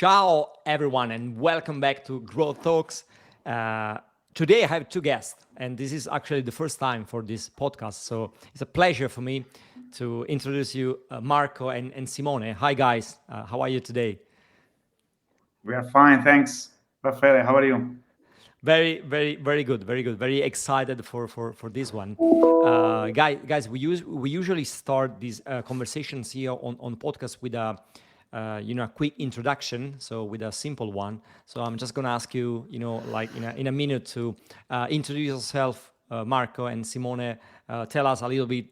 Ciao, everyone, and welcome back to Growth Talks. Today I have two guests, and this is actually the first time for this podcast. So it's a pleasure for me to introduce you, Marco and Simone. Hi, guys. How are you today? We are fine, thanks. Raffaele, how are you? Very good, very good. Very excited for this one, guys. We usually start these conversations here on podcast with a quick introduction, so with a simple one. So I'm just gonna ask you, like in a minute to introduce yourself, Marco and Simone. Tell us a little bit,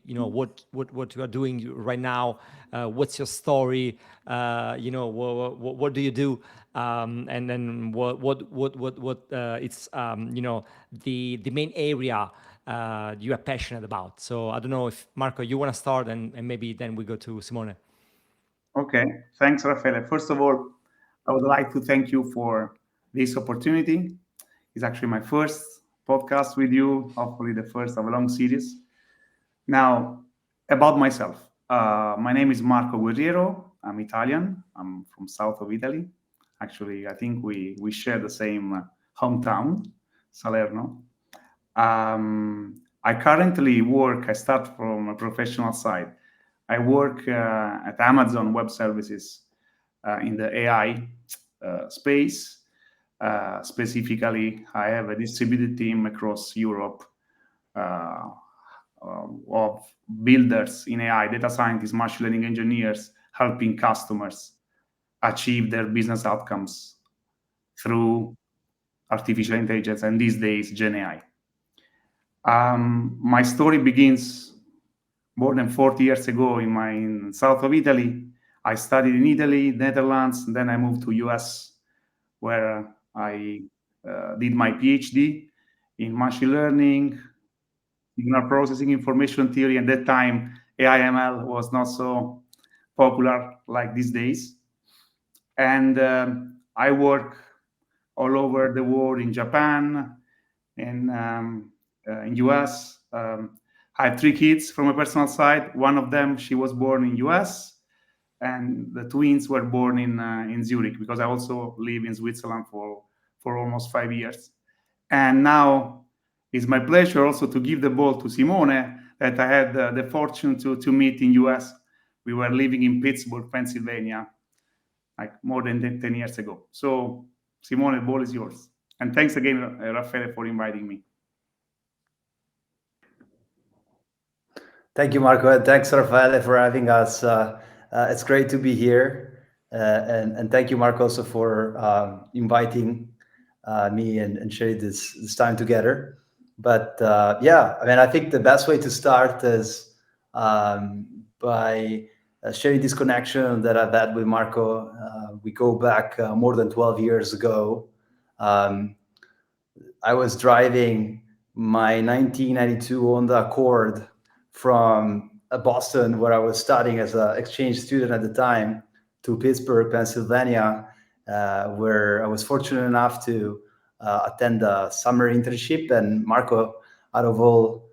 what you are doing right now. What's your story? What do you do? And then what it's the main area you are passionate about. So I don't know if Marco, you want to start, and maybe then we go to Simone. Okay, thanks, Raffaele. First of all, I would like to thank you for this opportunity. It's actually my first podcast with you, hopefully the first of a long series. Now, about myself. My name is Marco Guerriero. I'm Italian. I'm from south of Italy. Actually, I think we share the same hometown, Salerno. I currently work, I start from a professional side. I work at Amazon Web Services in the AI space. Specifically, I have a distributed team across Europe uh, of builders in AI, data scientists, machine learning engineers, helping customers achieve their business outcomes through artificial intelligence and these days, Gen AI. My story begins more than 40 years ago in south of Italy. I studied in Italy, Netherlands, and then I moved to US, where I did my PhD in machine learning, signal processing, information theory. At that time, AI/ML was not so popular like these days. And I work all over the world, in Japan, in US. I have three kids from a personal side. One of them, she was born in US, and the twins were born in Zurich, because I also live in Switzerland for almost 5 years. And now it's my pleasure also to give the ball to Simone, that I had the fortune to meet in US. We were living in Pittsburgh, Pennsylvania, like more than 10 years ago. So Simone, the ball is yours. And thanks again, Raffaele, for inviting me. Thank you, Marco, and thanks, Raffaele, for having us. It's great to be here, and thank you, Marco, also for inviting me and sharing this time together. But yeah, I mean, I think the best way to start is by sharing this connection that I've had with Marco. We go back more than 12 years ago. I was driving my 1992 Honda Accord from Boston, where I was studying as an exchange student at the time, to Pittsburgh, Pennsylvania, where I was fortunate enough to attend a summer internship. And Marco, out of all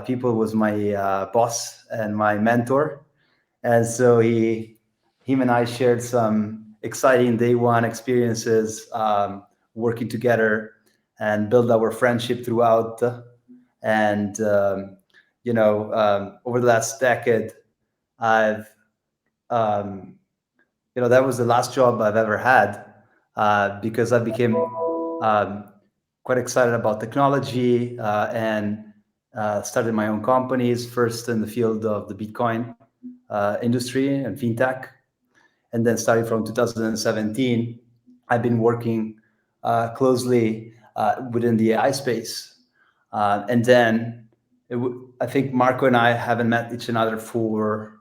people, was my boss and my mentor. And so him and I shared some exciting day one experiences, working together, and build our friendship throughout. And over the last decade, I've that was the last job I've ever had, because I became quite excited about technology, and started my own companies, first in the field of the Bitcoin industry and fintech. And then starting from 2017, I've been working closely within the AI space. And then I think Marco and I haven't met each other for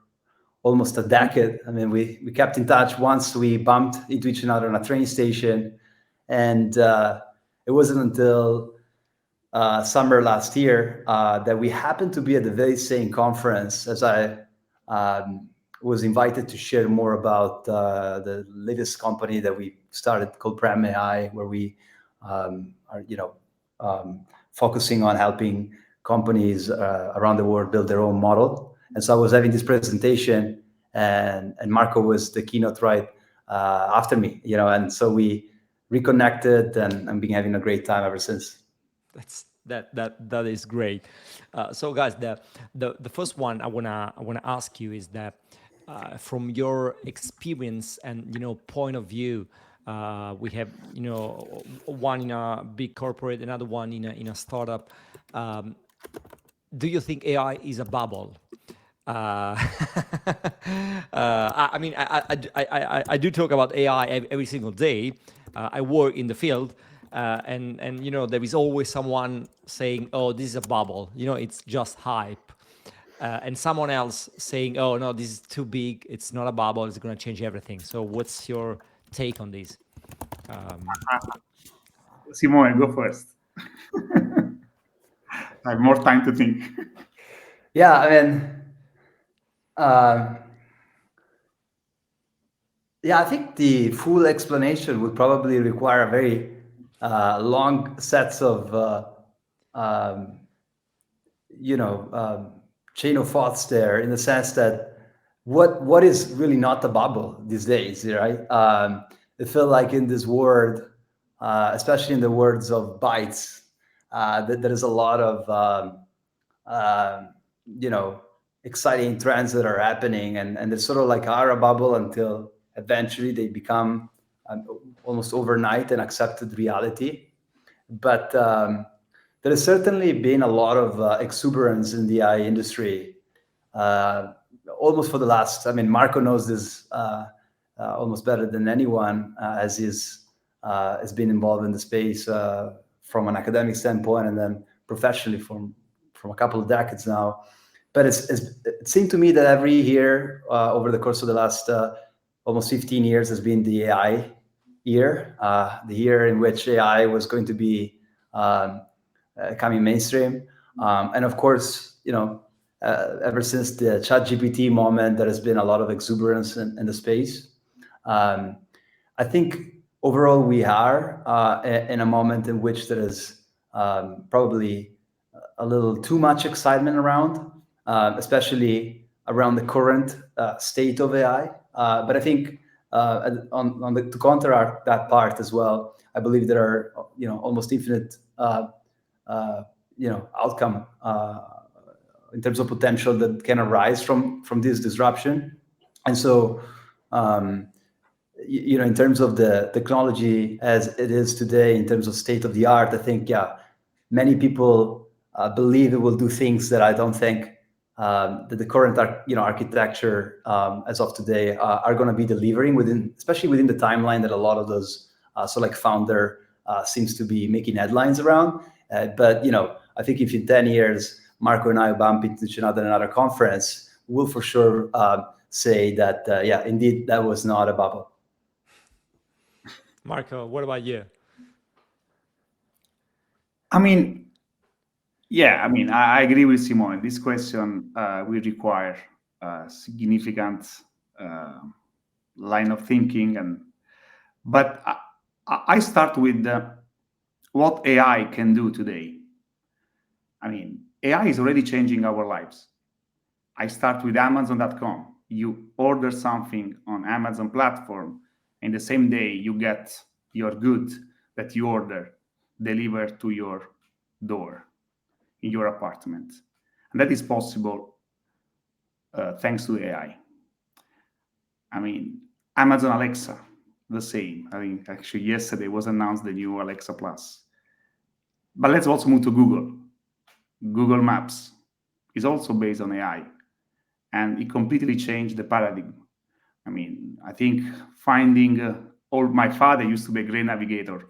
almost a decade. I mean, we kept in touch once we bumped into each other on a train station. And it wasn't until summer last year that we happened to be at the very same conference, as I was invited to share more about the latest company that we started called Prem AI, where we are, focusing on helping companies around the world build their own model. And so I was having this presentation, and Marco was the keynote, right, after me, and so we reconnected, and I've been having a great time ever since. That is great. So, guys, the first one I wanna ask you is that from your experience and point of view, we have one in a big corporate, another one in a startup. Um, do you think AI is a bubble? I mean, I do talk about AI every single day. I work in the field, and there is always someone saying, "Oh, this is a bubble. It's just hype," and someone else saying, "Oh no, this is too big. It's not a bubble. It's going to change everything." So, what's your take on this? Um, Simone, go first. I have more time to think. Yeah, I mean, uh, yeah, I think the full explanation would probably require a very long sets of um, chain of thoughts there, in the sense that what is really not the bubble these days, right? I feel like in this world, especially in the words of bytes, that there is a lot of um, you know exciting trends that are happening, and they're sort of like are a bubble until eventually they become almost overnight an accepted reality. But there has certainly been a lot of exuberance in the AI industry, uh, almost for the last. I mean, Marco knows this almost better than anyone, as he's has been involved in the space from an academic standpoint, and then professionally from a couple of decades now. But it seemed to me that every year over the course of the last almost 15 years has been the AI year, the year in which AI was going to be um, coming mainstream. And of course, ever since the ChatGPT moment, there has been a lot of exuberance in the space. Um, I think overall we are in a moment in which there is probably a little too much excitement around, especially around the current state of AI. But I think to counteract that part as well, I believe there are almost infinite outcome in terms of potential that can arise from this disruption. And so in terms of the technology as it is today, in terms of state of the art, I think, yeah, many people believe it will do things that I don't think that the current architecture as of today are going to be delivering especially within the timeline that a lot of those so like founder seems to be making headlines around. But I think if in 10 years Marco and I bump into each other in another conference, we'll for sure say that yeah, indeed, that was not a bubble. Marco, what about you? I mean, yeah, I agree with Simone. This question will require a significant uh, line of thinking, but I start with what AI can do today. I mean, AI is already changing our lives. I start with Amazon.com. You order something on Amazon platform, and the same day you get your good that you order delivered to your door in your apartment. And that is possible thanks to AI. I mean, Amazon Alexa, the same. I mean, actually, yesterday was announced the new Alexa Plus. But let's also move to Google. Google Maps is also based on AI, and it completely changed the paradigm. I mean, I think finding my father used to be a great navigator,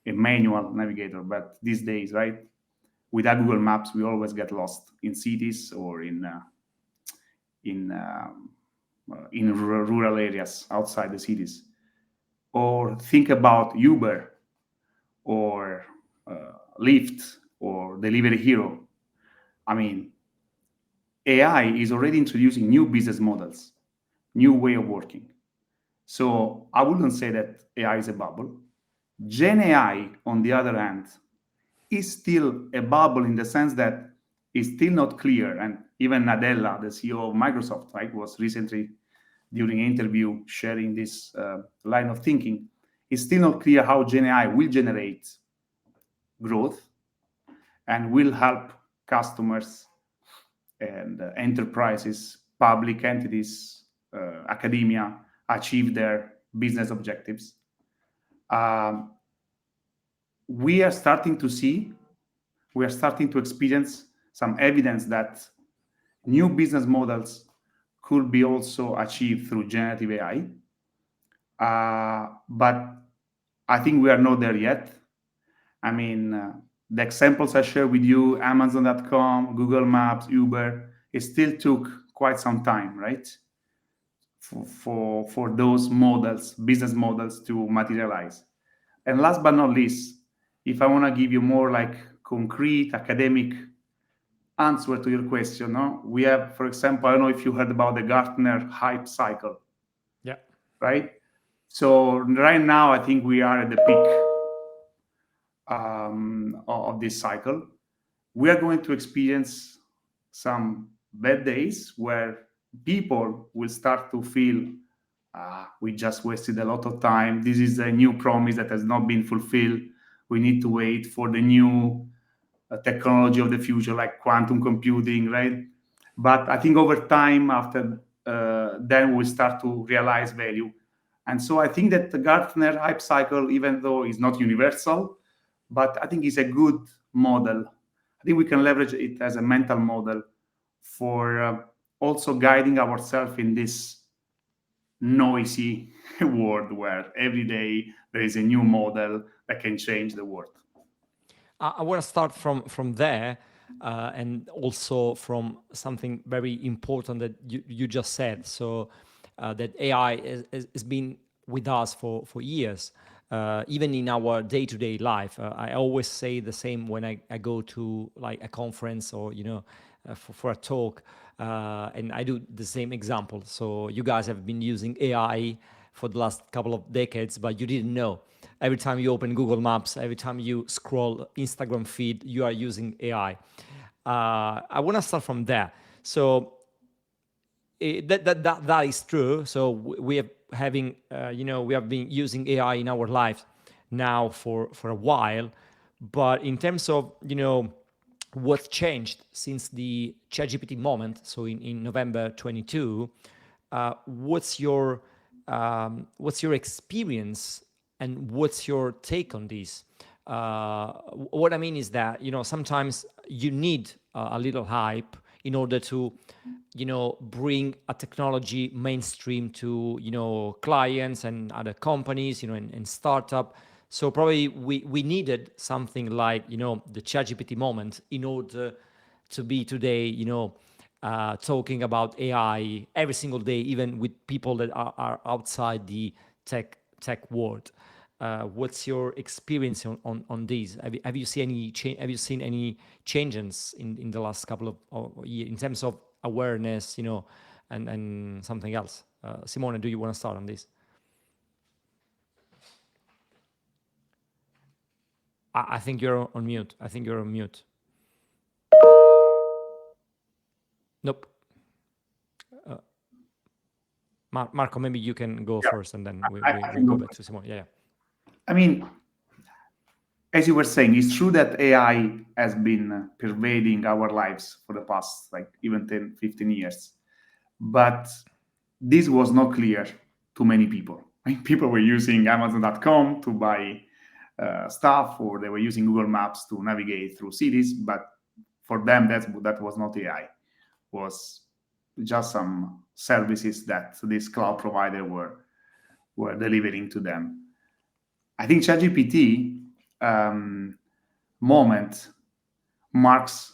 a manual navigator, but these days, right, with our Google Maps, we always get lost in cities or in rural areas outside the cities. Or think about Uber or Lyft or Delivery Hero. I mean, AI is already introducing new business models, new way of working. So I wouldn't say that AI is a bubble. Gen AI, on the other hand, is still a bubble in the sense that it's still not clear. And even Nadella, the CEO of Microsoft, right, was recently during an interview sharing this line of thinking. It's still not clear how Gen AI will generate growth and will help customers and enterprises, public entities, academia achieve their business objectives. Um, we are starting to experience some evidence that new business models could be also achieved through generative AI. But I think we are not there yet. I mean, the examples I shared with you, Amazon.com, Google Maps, Uber, it still took quite some time, right? For those models, business models to materialize. And last but not least, if I want to give you more like concrete academic answer to your question, no? We have, for example, I don't know if you heard about the Gartner hype cycle, Yeah. right? So right now, I think we are at the peak of this cycle. We are going to experience some bad days where people will start to feel we just wasted a lot of time. This is a new promise that has not been fulfilled. We need to wait for the new technology of the future, like quantum computing, right? But I think over time, after then we start to realize value. And so I think that the Gartner hype cycle, even though it's not universal, but I think it's a good model. I think we can leverage it as a mental model for also guiding ourselves in this noisy world where every day there is a new model that can change the world. I want to start from there, and also from something very important that you just said. So that AI has been with us for years, even in our day-to-day life. I always say the same when I go to like a conference or for a talk, and I do the same example. So you guys have been using AI for the last couple of decades, but you didn't know. Every time you open Google Maps, every time you scroll Instagram feed, you are using AI. I want to start from there. So that is true. So we have we have been using AI in our lives now for a while, but in terms of what's changed since the ChatGPT moment, so in November 22, what's your experience and what's your take on this? What I mean is that sometimes you need a little hype in order to bring a technology mainstream to clients and other companies, and startup. So probably we needed something like the ChatGPT moment in order to be today talking about AI every single day, even with people that are outside the tech world. What's your experience on these? Have you seen any changes in the last couple of years in terms of awareness, and something else? Simone, do you want to start on this? I think you're on mute. Nope. Marco, maybe you can go first, and then we can go go back to Simone. Yeah. I mean, as you were saying, it's true that AI has been pervading our lives for the past, like, even 10, 15 years. But this was not clear to many people. Right? People were using Amazon.com to buy stuff, or they were using Google Maps to navigate through cities. But for them, that was not AI. It was just some services that this cloud provider were delivering to them. I think ChatGPT moment marks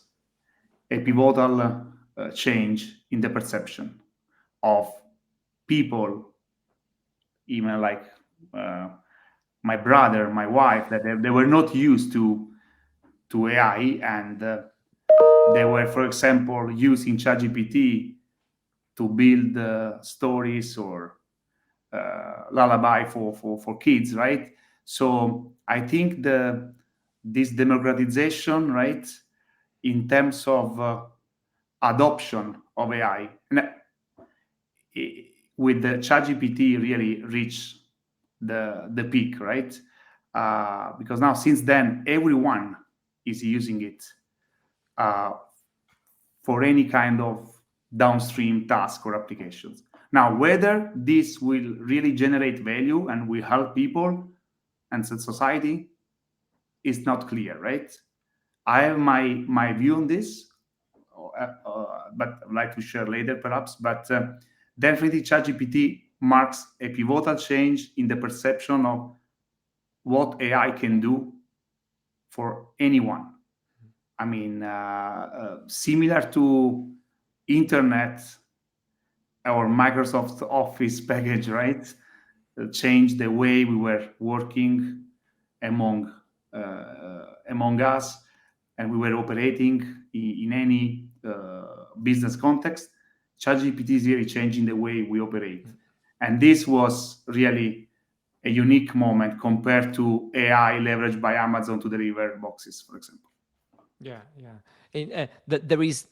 a pivotal change in the perception of people, even like my brother, my wife, that they were not used to AI, and they were, for example, using ChatGPT to build stories or lullaby for kids, right? So I think this democratization, right, in terms of adoption of AI, and with the ChatGPT really reached the peak, right? Because now since then everyone is using it uh, for any kind of downstream task or applications. Now, whether this will really generate value and will help people and society is not clear, right? I have my view on this, but I'd like to share later, perhaps. But definitely, ChatGPT marks a pivotal change in the perception of what AI can do for anyone. I mean, similar to internet or Microsoft Office package, right? Changed the way we were working among among us, and we were operating in any business context. ChatGPT is really changing the way we operate, and this was really a unique moment compared to AI leveraged by Amazon to deliver boxes, for example. Yeah, yeah. And there is,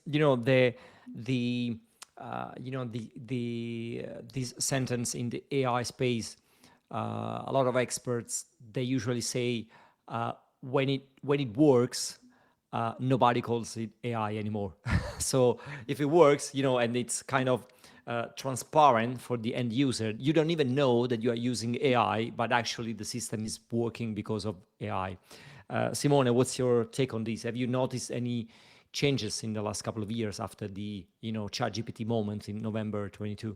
this sentence in the AI space. A lot of experts, they usually say, when it works, nobody calls it AI anymore. So if it works, and it's kind of transparent for the end user, you don't even know that you are using AI, but actually the system is working because of AI. Simone, what's your take on this? Have you noticed any changes in the last couple of years after the ChatGPT moment in November 22?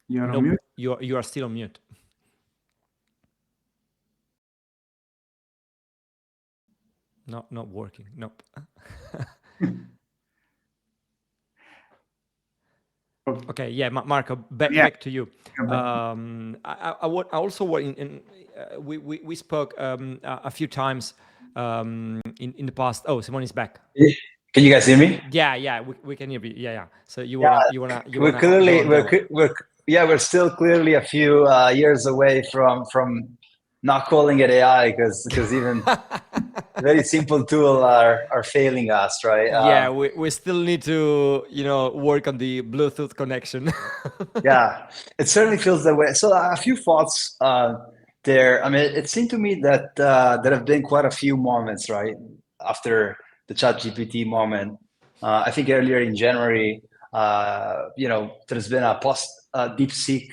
You're on Nope, mute. you are still on mute. Not working. Nope. Okay, yeah, Marco, Yeah. back to you. Come back. I also we spoke a few times in the past. Oh, Simone is back. Can you guys hear me? Yeah, we can hear you. Yeah. So you Yeah, wanna we're go clearly on that. we're still clearly a few years away from not calling it AI because even very simple tool are failing us, right? Yeah, we still need to work on the Bluetooth connection. Yeah, it certainly feels that way. So a few thoughts there. I mean, it seemed to me that there have been quite a few moments, right, after the ChatGPT moment. I think earlier in January, there's been a post DeepSeek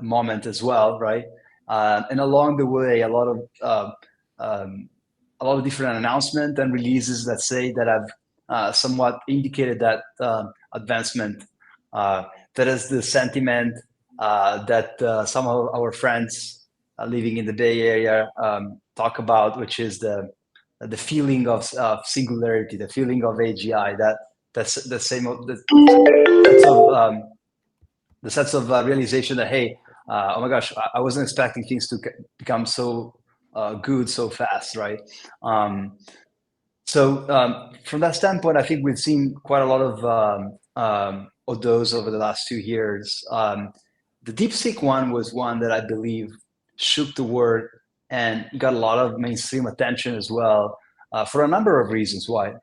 moment as well, right? And along the way, a lot of different announcements and releases that say that have somewhat indicated that advancement. That is the sentiment that some of our friends living in the Bay Area talk about, which is the feeling of singularity, the feeling of AGI. That's the same of the sense of realization that, hey, oh my gosh, I wasn't expecting things to become so good so fast, right? From that standpoint, I think we've seen quite a lot of those over the last 2 years. The DeepSeek one was one that I believe shook the world and got a lot of mainstream attention as well, for a number of reasons. Why?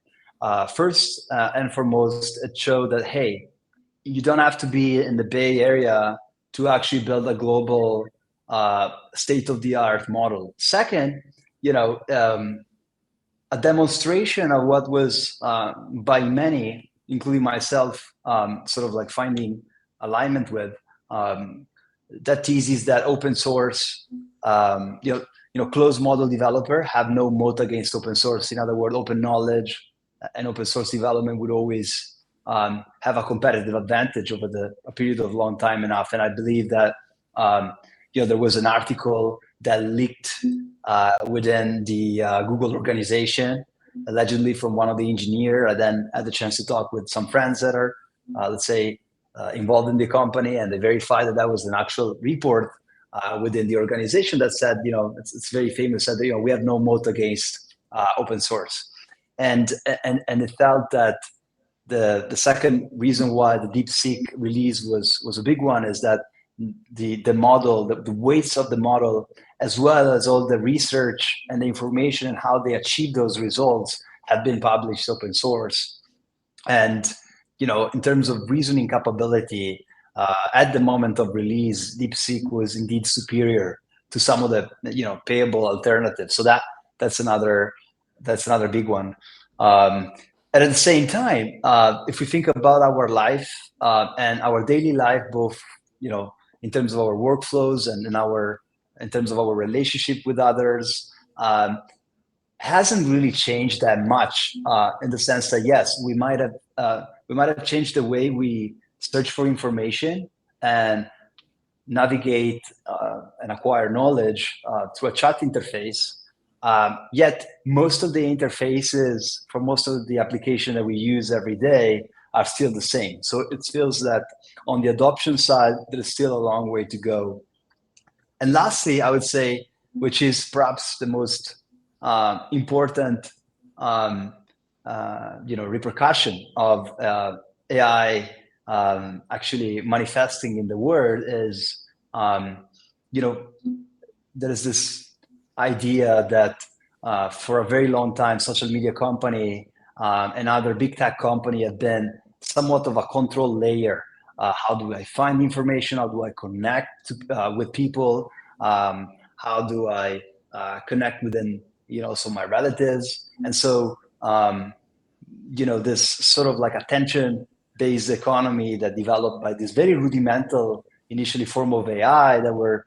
First and foremost, it showed that, hey, you don't have to be in the Bay Area to actually build a global state-of-the-art model. Second, a demonstration of what was by many, including myself, sort of like finding alignment with that thesis that open source, closed model developer have no moat against open source. In other words, open knowledge and open source development would always have a competitive advantage over a period of long time enough. And I believe that there was an article that leaked within the Google organization, allegedly from one of the engineers. I then had the chance to talk with some friends that are, let's say, involved in the company, and they verified that was an actual report within the organization that said, it's very famous, said that, we have no moat against open source. And it felt that the second reason why the DeepSeek release was a big one is that the model, the weights of the model, as well as all the research and the information and how they achieve those results have been published open source. And in terms of reasoning capability, at the moment of release, DeepSeek was indeed superior to some of the payable alternatives. So that's another big one. And at the same time, if we think about our life and our daily life, both in terms of our workflows and in terms of our relationship with others, hasn't really changed that much in the sense that yes, we might have changed the way we search for information and navigate and acquire knowledge through a chat interface. Yet most of the interfaces for most of the application that we use every day are still the same. So it feels that on the adoption side, there's still a long way to go. And lastly, I would say, which is perhaps the most important repercussion of AI actually manifesting in the world is there is this idea that for a very long time, social media company and other big tech company have been somewhat of a control layer. How do I find information? How do I connect with people? How do I connect within also my relatives? And so this sort of like attention-based economy that developed by this very rudimental initially form of AI that were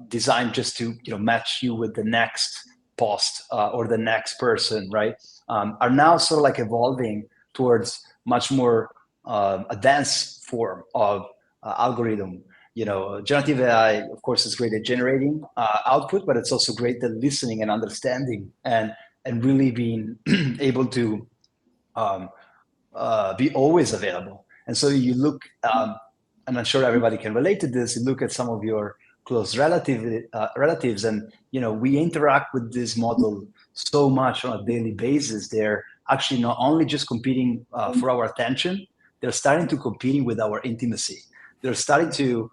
designed just to match you with the next post or the next person, right? Are now sort of like evolving towards much more advanced form of algorithm. Generative AI, of course, is great at generating output, but it's also great at listening and understanding and really being able to be always available. And so you look, and I'm sure everybody can relate to this. You look at some of your close relatives, and we interact with this model so much on a daily basis. They're actually not only just competing for our attention, they're starting to competing with our intimacy. They're starting to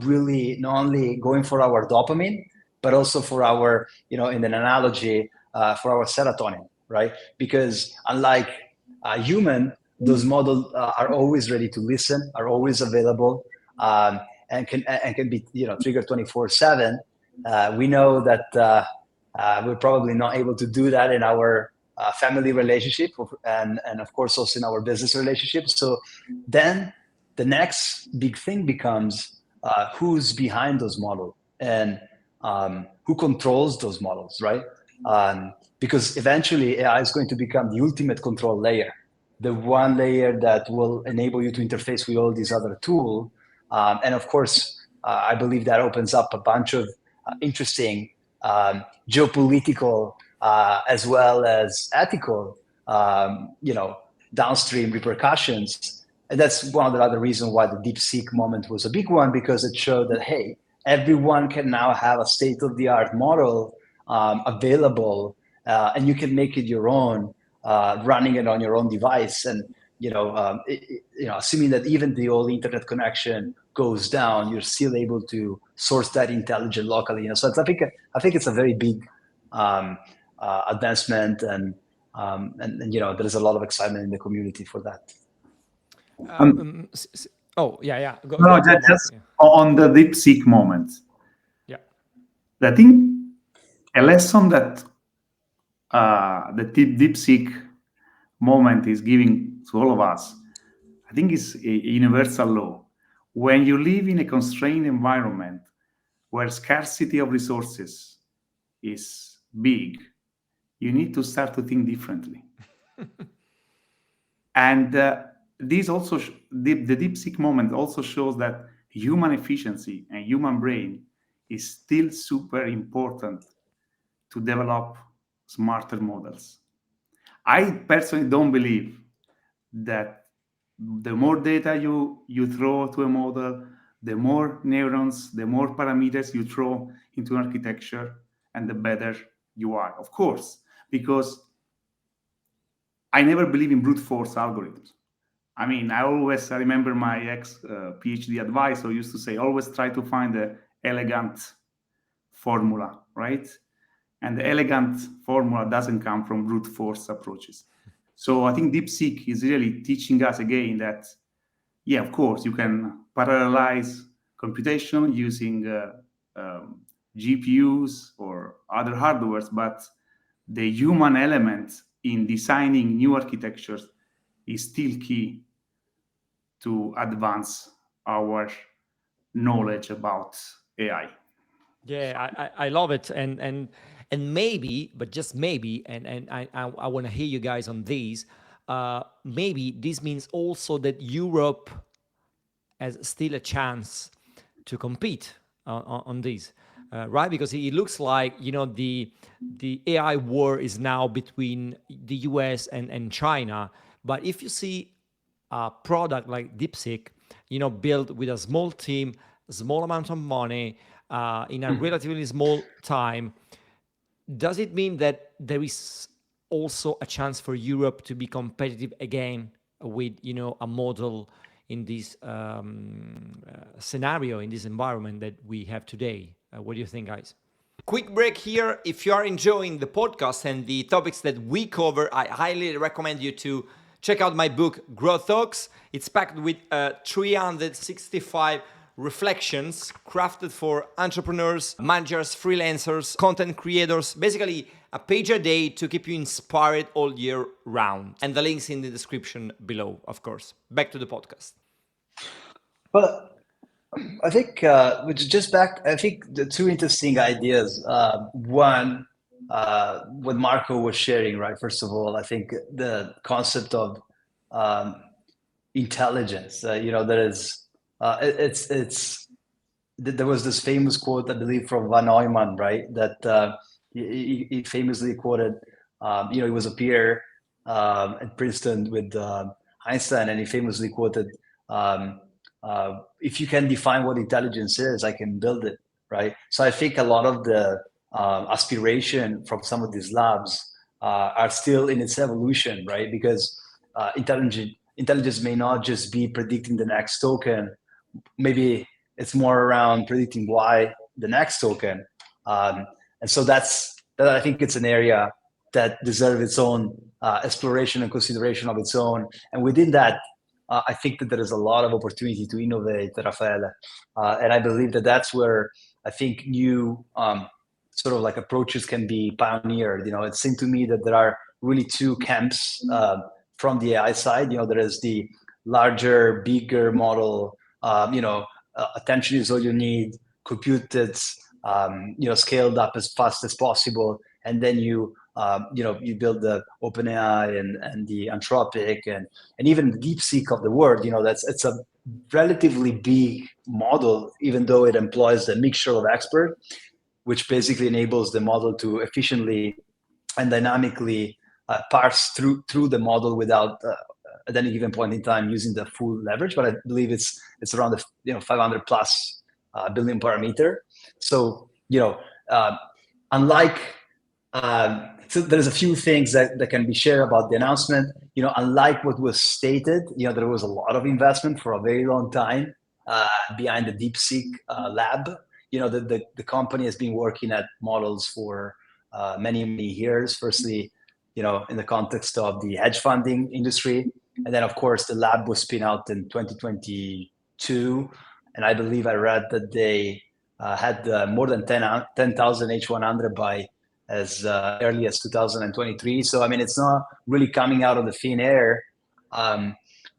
really not only going for our dopamine, but also for our, in an analogy, for our serotonin, right? Because unlike a human, those models are always ready to listen, are always available, and can be triggered 24/7. We know that we're probably not able to do that in our family relationship, and of course also in our business relationship. So then the next big thing becomes who's behind those models and who controls those models, right? Because eventually AI is going to become the ultimate control layer, the one layer that will enable you to interface with all these other tools. And of course, I believe that opens up a bunch of interesting geopolitical as well as ethical, downstream repercussions. And that's one of the other reasons why the DeepSeek moment was a big one, because it showed that, hey, everyone can now have a state-of-the-art model available, and you can make it your own, running it on your own device. And assuming that even the old internet connection goes down, you're still able to source that intelligence locally. So I think it's a very big advancement, and there is a lot of excitement in the community for that. Oh yeah. Go, just on the DeepSeek moment. Yeah, I think a lesson that the DeepSeek moment is giving to all of us, I think, is a universal law. When you live in a constrained environment where scarcity of resources is big, you need to start to think differently. And this also, the DeepSeek moment also shows that human efficiency and human brain is still super important to develop smarter models. I personally don't believe that the more data you throw to a model, the more neurons, the more parameters you throw into an architecture, and the better you are. Of course, because I never believe in brute force algorithms. I mean, I remember my ex-PhD advisor used to say, always try to find the elegant formula, right? And the elegant formula doesn't come from brute force approaches. So I think DeepSeek is really teaching us again that, yeah, of course, you can parallelize computation using GPUs or other hardwares, but the human element in designing new architectures is still key to advance our knowledge about AI. Yeah, I love it, and maybe, but just maybe, and I want to hear you guys on these. Maybe this means also that Europe has still a chance to compete on these, right? Because it looks like, you know, the AI war is now between the US and China. But if you see a product like DeepSeek, you know, built with a small team, small amount of money, in a relatively small time, does it mean that there is also a chance for Europe to be competitive again with, you know, a model in this scenario, in this environment that we have today? What do you think, guys? Quick break here. If you are enjoying the podcast and the topics that we cover, I highly recommend you to check out my book, Growth Talks. It's packed with 365 reflections crafted for entrepreneurs, managers, freelancers, content creators, basically a page a day to keep you inspired all year round. And the link's in the description below, of course. Back to the podcast. Well, I think I think the two interesting ideas. One, what Marco was sharing, right? First of all, I think the concept of intelligence. There is there was this famous quote, I believe, from Van Neumann, right? That he famously quoted. He was a peer at Princeton with Einstein, and he famously quoted, "If you can define what intelligence is, I can build it." Right. So I think a lot of the aspiration from some of these labs are still in its evolution, right? Because intelligence may not just be predicting the next token. Maybe it's more around predicting why the next token. And so that I think it's an area that deserves its own exploration and consideration of its own. And within that, I think that there is a lot of opportunity to innovate, Raffaele. And I believe that that's where I think new sort of like approaches can be pioneered. It seemed to me that there are really two camps from the AI side. There is the larger, bigger model, attention is all you need, compute it, scaled up as fast as possible. And then you build the OpenAI and the Anthropic and even the DeepSeek of the world. It's a relatively big model, even though it employs a mixture of experts, which basically enables the model to efficiently and dynamically parse through the model without at any given point in time using the full leverage. But I believe it's around the 500 plus billion parameter. So unlike so there's a few things that can be shared about the announcement. Unlike what was stated, there was a lot of investment for a very long time behind the DeepSeek lab. The company has been working at models for many years. Firstly, in the context of the hedge funding industry, and then of course the lab was spun out in 2022, and I believe I read that they had more than 10,000 H100 by as early as 2023. So I mean, it's not really coming out of the thin air. And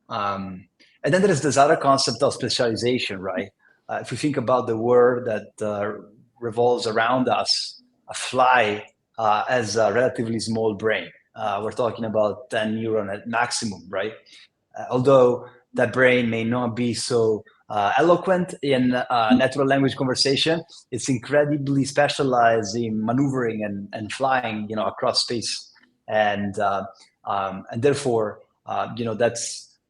then there's this other concept of specialization, right? If you think about the world that revolves around us, a fly has a relatively small brain. We're talking about 10 neuron at maximum, right? Although that brain may not be so eloquent in natural language conversation, it's incredibly specialized in maneuvering and flying, across space, and therefore,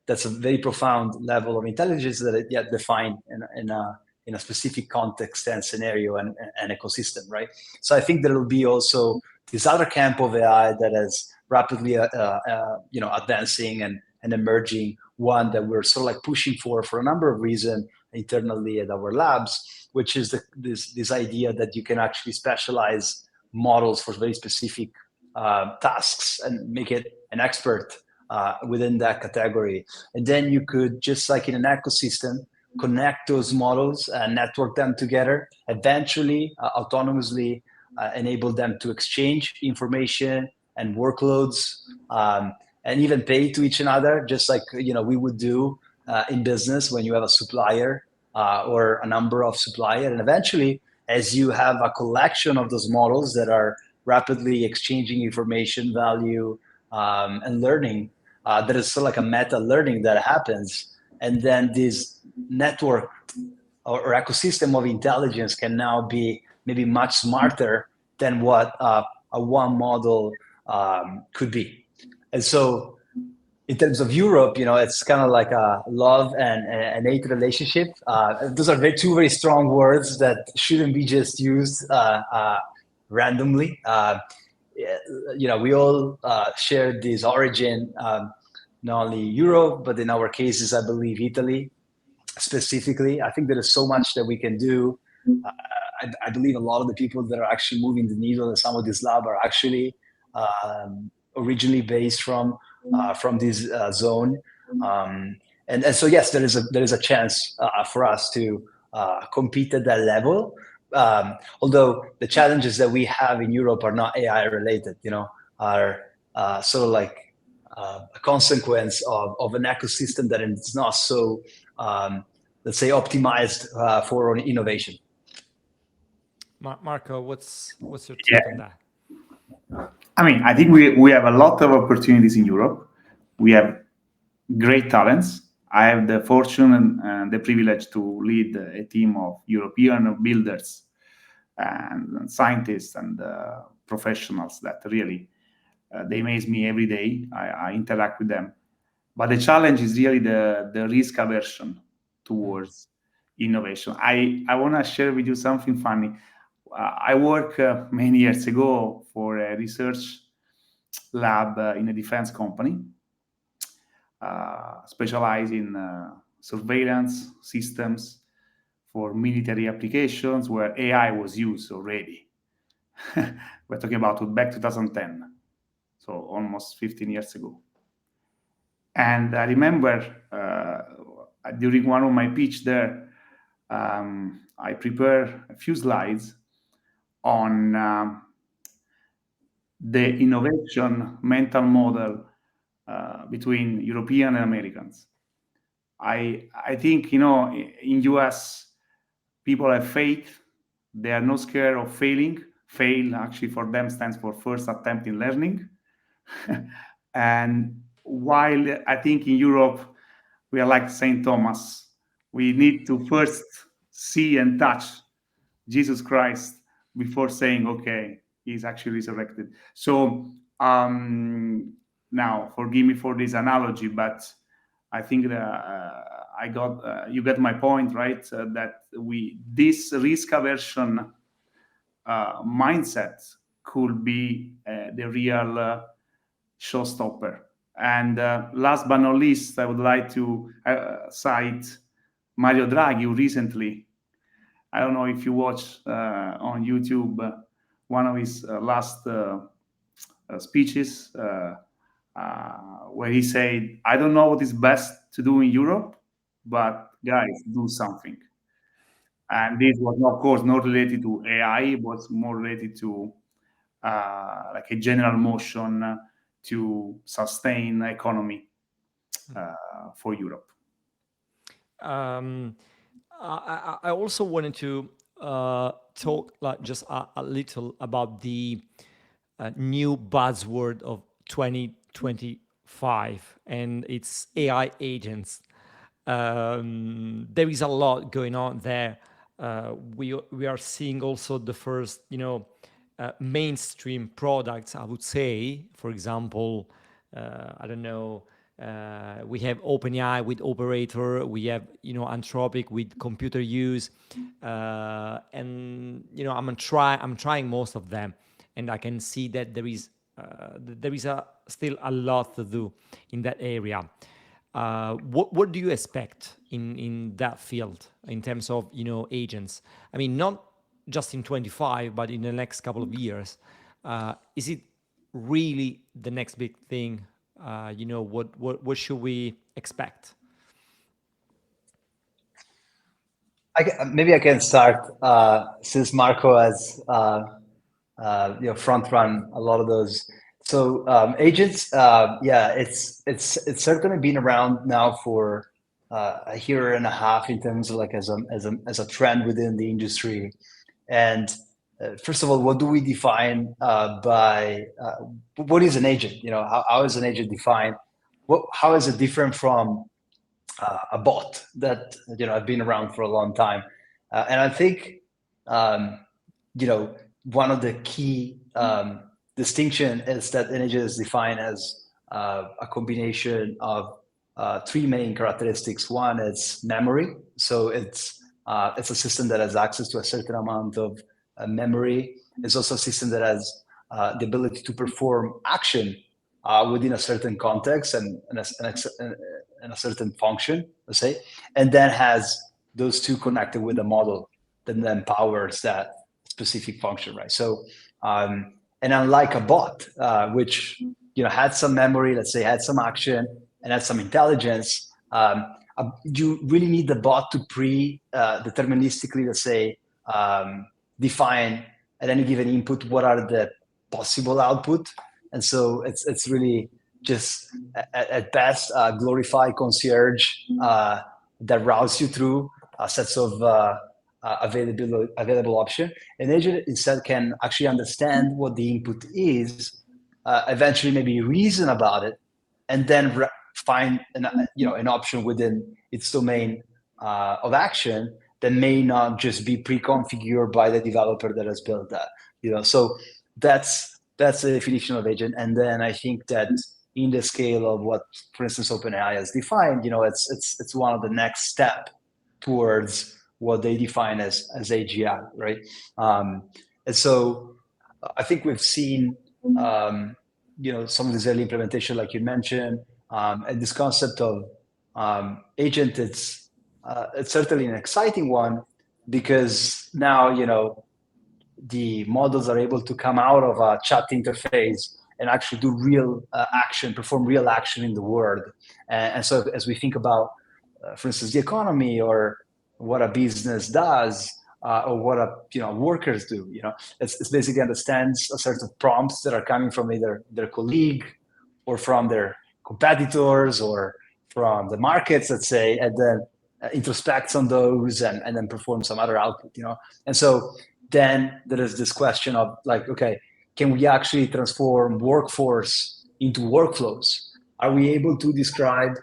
that's a very profound level of intelligence that it yet defined in a specific context and scenario and ecosystem, right? So I think there will be also this other camp of AI that is rapidly, advancing and emerging. One that we're sort of like pushing for a number of reasons internally at our labs, which is this idea that you can actually specialize models for very specific tasks and make it an expert within that category. And then you could, just like in an ecosystem, connect those models and network them together, eventually autonomously enable them to exchange information and workloads, and even pay to each another, just like we would do in business when you have a supplier or a number of suppliers. And eventually, as you have a collection of those models that are rapidly exchanging information, value, and learning, there is sort of like a meta learning that happens. And then this network or ecosystem of intelligence can now be maybe much smarter than what a one model could be. And so in terms of Europe, it's kind of like a love and hate relationship. Those are two very strong words that shouldn't be just used randomly. We all share this origin, not only Europe, but in our cases, I believe Italy specifically. I think there is so much that we can do. I believe a lot of the people that are actually moving the needle in some of this lab are actually originally based from this zone. And so yes, there is a chance for us to compete at that level. Although the challenges that we have in Europe are not AI related, are sort of like a consequence of an ecosystem that is not so, let's say, optimized for innovation. Marco, what's your take on that? I mean, I think we have a lot of opportunities in Europe. We have great talents. I have the fortune and the privilege to lead a team of European builders and scientists and professionals that really they amaze me every day. I interact with them. But the challenge is really the risk aversion towards innovation. I want to share with you something funny. I worked many years ago for a research lab in a defense company, specialized in surveillance systems for military applications where AI was used already. We're talking about back 2010, so almost 15 years ago. And I remember during one of my pitch there, I prepared a few slides on the innovation mental model between European and Americans. I think in US people have faith. They are not scared of failing. Fail actually for them stands for first attempt in learning. And while I think in Europe we are like Saint Thomas, we need to first see and touch Jesus Christ before saying, okay, he's actually resurrected. So now, forgive me for this analogy, but I think that you get my point, right? That this risk aversion mindset could be the real showstopper. And last but not least, I would like to cite Mario Draghi, who recently, I don't know if you watched on YouTube one of his last speeches where he said, I don't know what is best to do in Europe, but guys, do something. And this was, of course, not related to AI, it was more related to like a general motion to sustain economy for Europe. I also wanted to talk like just a little about the new buzzword of 2025, and it's AI agents. There is a lot going on there. We are seeing also the first, mainstream products, I would say. For example, I don't know. We have OpenAI with Operator. We have, Anthropic with computer use, and I'm trying most of them, and I can see that there is still a lot to do in that area. What do you expect in that field in terms of agents? I mean, not just in 25, but in the next couple of years. Is it really the next big thing? What should we expect? Maybe I can start since Marco has front run a lot of those. So agents, yeah, it's certainly been around now for a year and a half in terms of like as a trend within the industry. And first of all, what do we define by what is an agent? How is an agent defined? How is it different from a bot that have been around for a long time? And I think one of the key distinction is that an agent is defined as a combination of three main characteristics. One is memory, so it's a system that has access to a certain amount of memory. It's also a system that has the ability to perform action within a certain context and a certain function, let's say, and then has those two connected with a model that then powers that specific function, right? So, and unlike a bot, which had some memory, let's say, had some action and had some intelligence, you really need the bot to deterministically, let's say, define at any given input what are the possible output. And so it's really just at best a glorified concierge that routes you through sets of available option. An agent instead can actually understand what the input is, eventually maybe reason about it, and then find an option within its domain of action that may not just be pre-configured by the developer that has built that. So that's the definition of agent. And then I think that in the scale of what, for instance, OpenAI has defined, it's one of the next step towards what they define as AGI, right? And so I think we've seen, some of this early implementation, like you mentioned, and this concept of agent. It's certainly an exciting one because now the models are able to come out of a chat interface and actually do real action, perform real action in the world. And so as we think about, for instance, the economy or what a business does, or what workers do, it's basically understands a set of prompts that are coming from either their colleague or from their competitors or from the markets, let's say, and then introspects on those and then perform some other output, And so then there is this question of like, okay, can we actually transform workforce into workflows? Are we able to describe,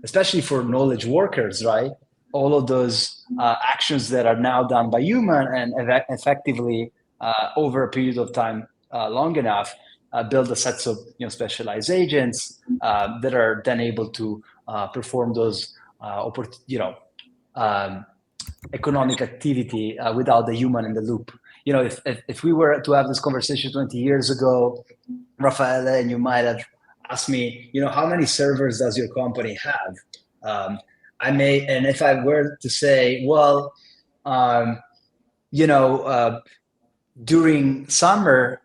especially for knowledge workers, right, all of those actions that are now done by human and effectively over a period of time long enough, build a set of specialized agents that are then able to perform those economic activity without the human in the loop. If we were to have this conversation 20 years ago, Raffaele, and you might have asked me, how many servers does your company have? And if I were to say, well, during summer,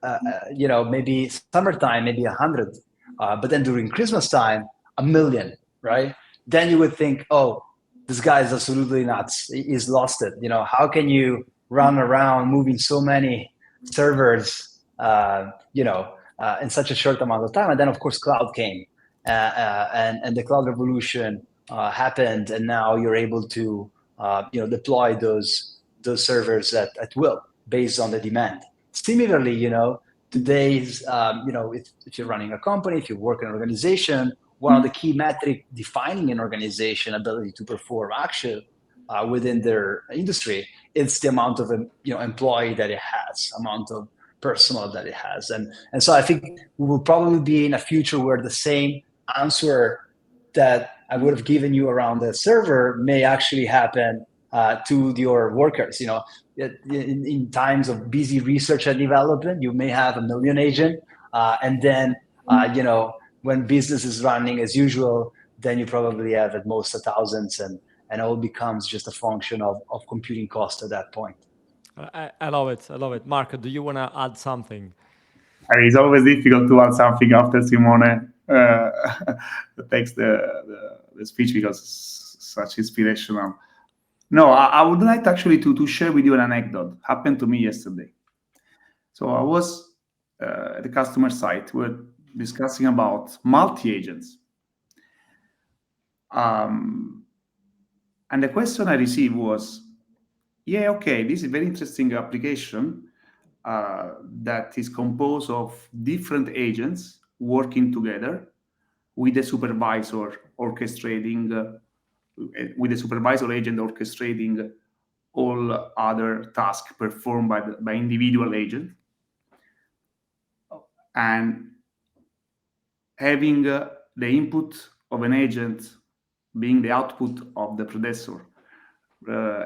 maybe summertime, maybe 100, but then during Christmas time, 1,000,000, right? Then you would think, oh, this guy is absolutely nuts. He's lost it. How can you run around moving so many servers, in such a short amount of time? And then, of course, cloud came, and the cloud revolution happened, and now you're able to, deploy those servers at will based on the demand. Similarly, today's, if you're running a company, if you work in an organization, one of the key metric defining an organization ability to perform action within their industry, it's the amount of employee that it has, amount of personnel that it has, and so I think we will probably be in a future where the same answer that I would have given you around the server may actually happen to your workers. In times of busy research and development, you may have 1,000,000 agent, and then when business is running as usual, then you probably have at most thousands, and it all becomes just a function of computing cost at that point. I love it. I love it. Marco, do you want to add something? It's always difficult to add something after Simone takes the speech because it's such inspirational. No, I would like actually to share with you an anecdote. Happened to me yesterday. So I was at the customer site. We're discussing about multi-agents. And the question I received was, yeah, okay, this is a very interesting application that is composed of different agents working together with the supervisor orchestrating, with the supervisor agent orchestrating all other tasks performed by individual agent, and having the input of an agent being the output of the predecessor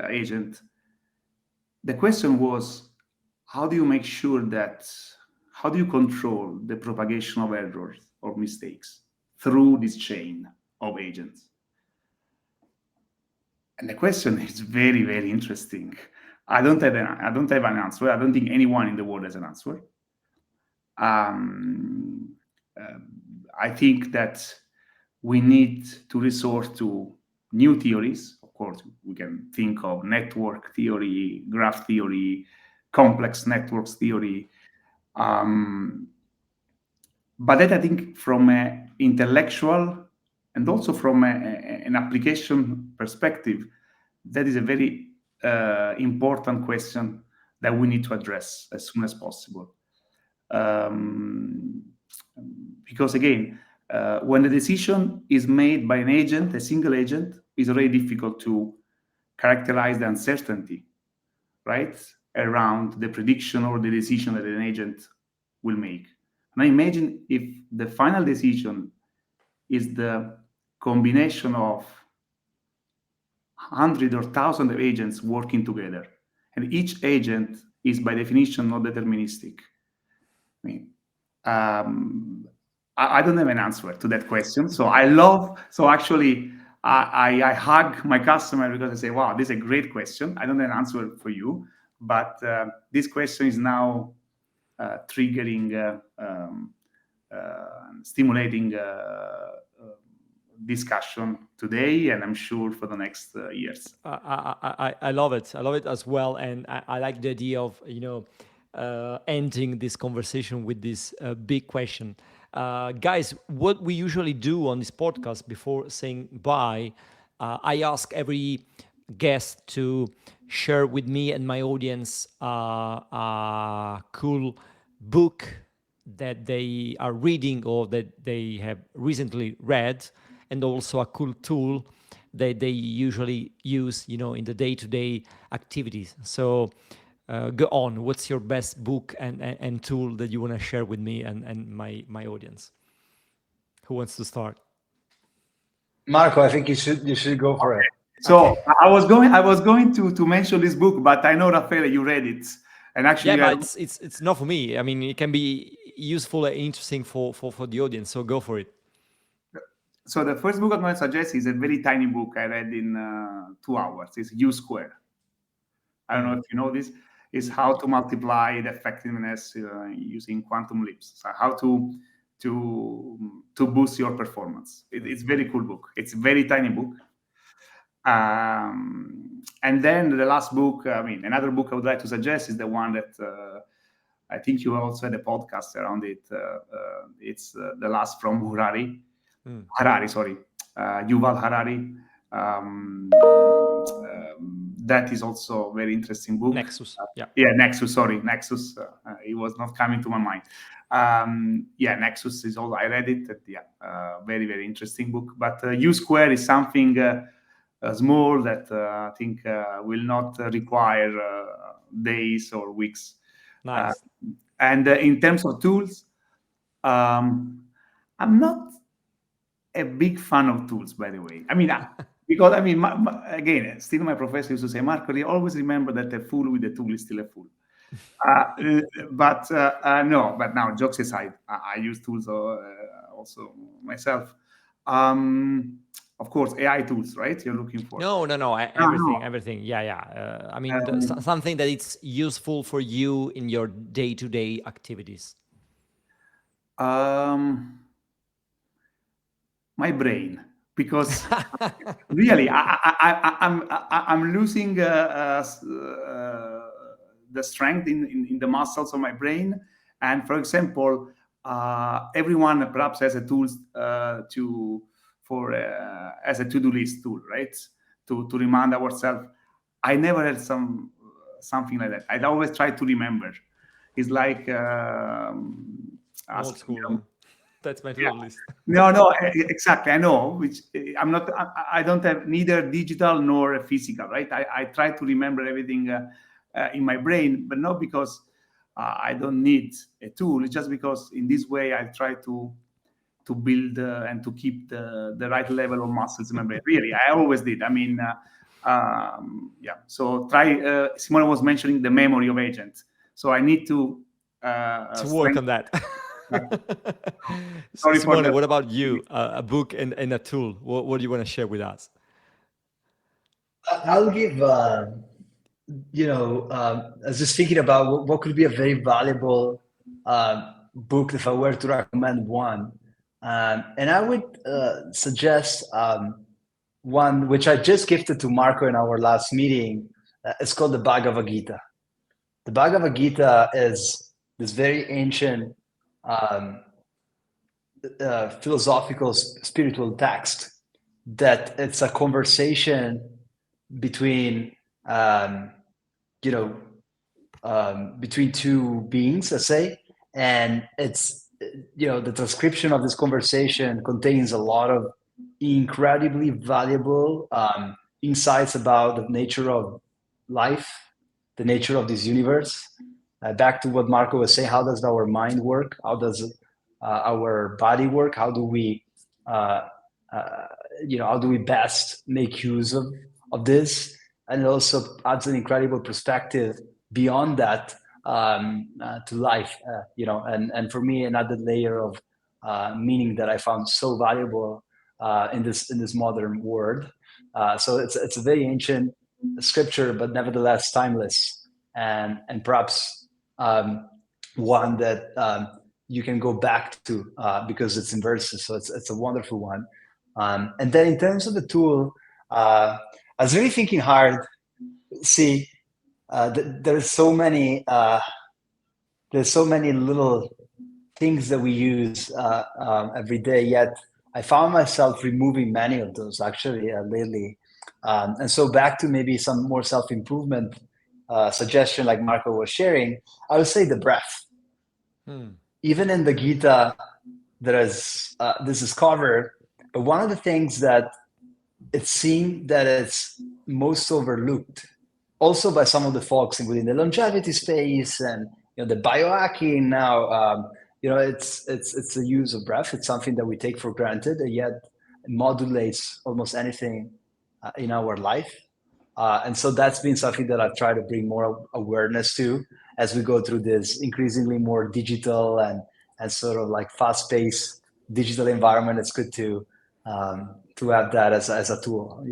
agent. The question was, how do you make sure that, how do you control the propagation of errors or mistakes through this chain of agents? And the question is very, very interesting. I don't have an answer. I don't think anyone in the world has an answer. I think that we need to resort to new theories. Of course, we can think of network theory, graph theory, complex networks theory. But that, I think, from an intellectual and also from an application perspective, that is a very important question that we need to address as soon as possible. Because again, when the decision is made by an agent, a single agent, it's very difficult to characterize the uncertainty, right, around the prediction or the decision that an agent will make. And I imagine if the final decision is the combination of hundred or thousand of agents working together, and each agent is by definition not deterministic. I mean, I don't have an answer to that question. So actually, I hug my customer because I say, wow, this is a great question. I don't have an answer for you, but this question is now triggering, stimulating discussion today, and I'm sure for the next years. I love it. I love it as well, and I like the idea of ending this conversation with this big question. Guys, what we usually do on this podcast before saying bye, I ask every guest to share with me and my audience a cool book that they are reading or that they have recently read, and also a cool tool that they usually use, in the day-to-day activities. So go on. What's your best book and tool that you want to share with me and my audience? Who wants to start? Marco, I think you should go for it. So I was going to mention this book, but I know, Raffaele, you read it, and actually, yeah, but it's not for me. I mean, it can be useful and interesting for the audience. So go for it. So the first book I'm going to suggest is a very tiny book I read in 2 hours. It's U Square. I don't know if you know this. It's how to multiply the effectiveness using quantum leaps. So how to boost your performance. It's a very cool book. It's a very tiny book. And then the last book, another book I would like to suggest is the one that I think you also had a podcast around it. It's The Last from Harari. Yuval Harari. That is also a very interesting book. Nexus. Nexus. It was not coming to my mind. Nexus is all. I read it. Very, very interesting book. But U Square is something small that I think will not require days or weeks. Nice. And in terms of tools, I'm not a big fan of tools, by the way. Because again, still my professor used to say, Marco, you always remember that a fool with a tool is still a fool. But now, jokes aside, I use tools also myself. Of course, AI tools, right? You're looking for? No. Everything. Yeah. Something that it's useful for you in your day-to-day activities. Um, my brain, because really I'm losing the strength in the muscles of my brain. And for example, everyone perhaps has a tool to for as a to-do list tool, right? To remind ourselves. I never had something like that. I'd always try to remember. It's like Old asking, school. That's my yeah. to-do list. No, no, exactly. I know. Which I'm not. I don't have neither digital nor physical. Right. I try to remember everything in my brain, but not because I don't need a tool. It's just because in this way I try to build and to keep the right level of muscles in my brain. Really, I always did. I mean, yeah. So try. Simone was mentioning the memory of agents. So I need to To work on strengthen. that. Sorry for Simone, the. what about you? A book and a tool. What do you want to share with us? I'll give, I was just thinking about what could be a very valuable book if I were to recommend one. And I would suggest one which I just gifted to Marco in our last meeting. It's called the Bhagavad Gita. The Bhagavad Gita is this very ancient philosophical, spiritual text that it's a conversation between you know between two beings, let's say, and it's the transcription of this conversation contains a lot of incredibly valuable insights about the nature of life, the nature of this universe. Back to what Marco was saying, how does our mind work? How does our body work? How do we uh, uh, how do we best make use of this? And it also adds an incredible perspective beyond that to life, and for me, another layer of meaning that I found so valuable in this modern world. So it's a very ancient scripture, but nevertheless timeless, and perhaps one that you can go back to because it's in verses. So it's a wonderful one. And then in terms of the tool, I was really thinking hard. See, there's so many little things that we use every day. Yet I found myself removing many of those actually lately. And so back to maybe some more self-improvement suggestion, like Marco was sharing, I would say the breath. Even in the Gita, there is this is covered, but one of the things that it seemed that it's most overlooked, also by some of the folks within the longevity space and the biohacking now. It's the use of breath. It's something that we take for granted, and yet it modulates almost anything in our life. And so that's been something that I've tried to bring more awareness to as we go through this increasingly more digital and sort of like fast-paced digital environment. It's good to have that as a tool,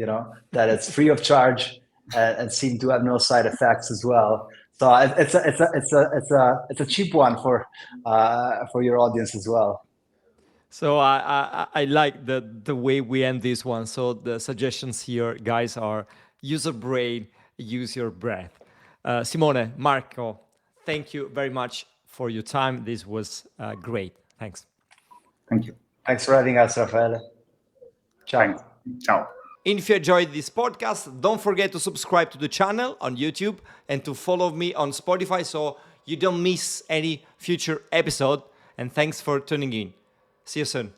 that it's free of charge and seem to have no side effects as well. So it's a cheap one for your audience as well. So I like the way we end this one. So the suggestions here, guys, are use your brain, use your breath. Simone, Marco, thank you very much for your time. This was great. Thanks. Thank you. Thanks for having us, Raffaele. Ciao. Thanks. Ciao. And if you enjoyed this podcast, don't forget to subscribe to the channel on YouTube and to follow me on Spotify so you don't miss any future episode. And thanks for tuning in. See you soon.